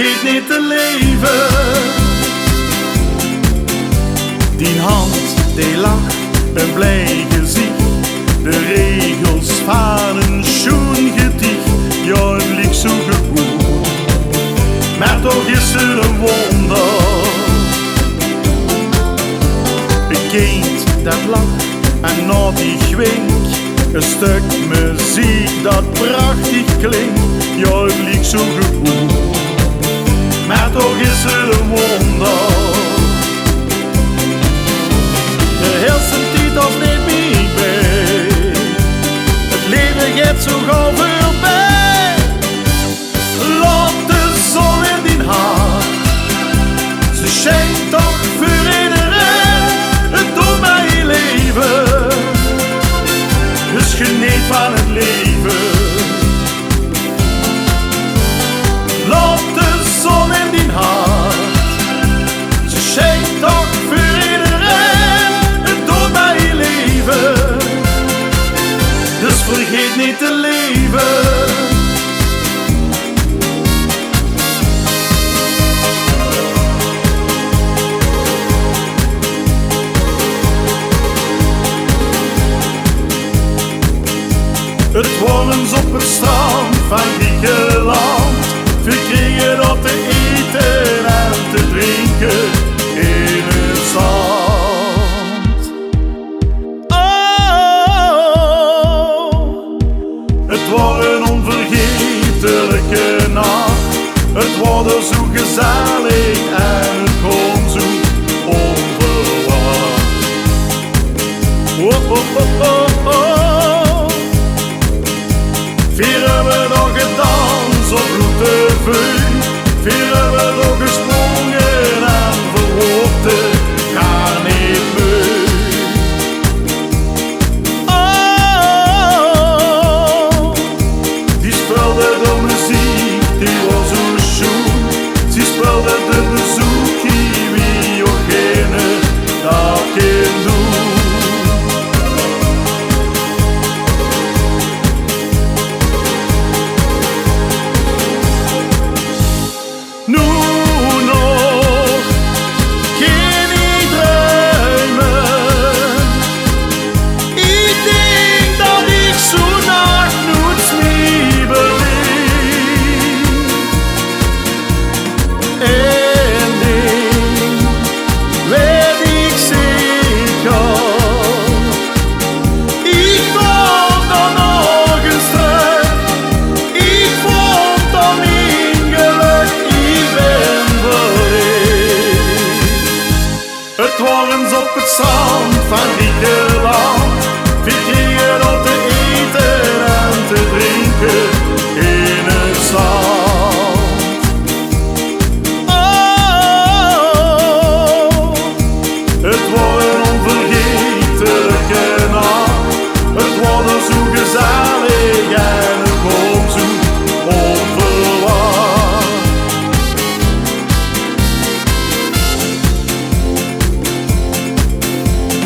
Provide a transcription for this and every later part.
vergeet niet te leven. Die hand, die lach, een blij gezicht. De regels van een schoen gedicht. Ja, het ligt zo goed, maar toch is er een wonder. Een kind dat lacht en na die gwink. Een stuk muziek dat prachtig klinkt. Ja, het ligt zo goed, maar toch is er een wonder. De hele tijd als neemt me bij. Het leven gaat zo gauw voorbij. Laat de zon in die haar. Ze schijnt toch voor iedereen. Het doet mij leven. Dus geniet van het leven. Laat de zon in die haar. Ze schijnt toch voor iedereen. Het doet mij leven. Dus vergeet niet te leven. Het was eens op het strand van Griekenland. We kregen dat te eten en te drinken in het zand. Oh, het was een onvergetelijke nacht. Het was er zo gezellig en het kwam zo onverwacht. Oh, oh, oh, oh, oh. Vieren we nog gedanst op blote vuur. Vieren we nog gesprongen en verhoopte ga niet meer. Oh, die speelde de muziek, die was zo schoon. Die speelde de bezoek, wie ook geen dat kan doen. Nu nog kan ik dromen. Ik denk dat ik zo nacht nooit meer beleef. Eén ding weet ik zeker. Ik vond dan nog eens terug. Ik vond dan mijn geluk. Het was eens op het strand van Griekenland. We kregen dat te eten en te drinken in het zand. Oh, het was een onvergetelijke nacht. Het was er zo gezellig en het kwam zo onverwacht.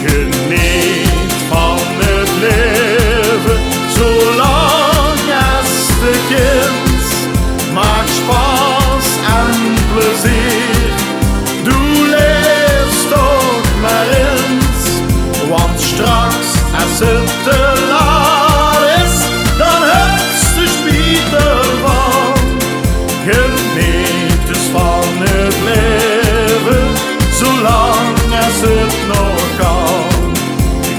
Geniet van het leven, zolang als de kind. Maak spaas en plezier. Doe leefst toch maar eens. Want straks als het te laat is, dan heb je spijt ervan. Geniet dus van het leven, zolang als het nog kan.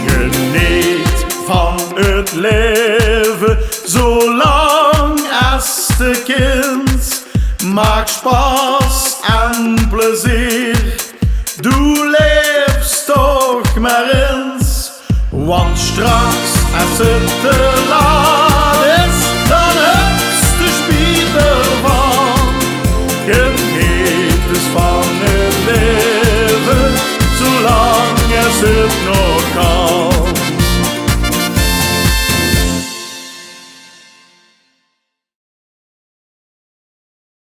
Geniet van het leven, zolang als de kind. Maak spaas en plezier. Doe leefst toch maar eens. Want straks als het te laat is, dan heb je spijt ervan. Geniet dus van het leven, zolang als het nog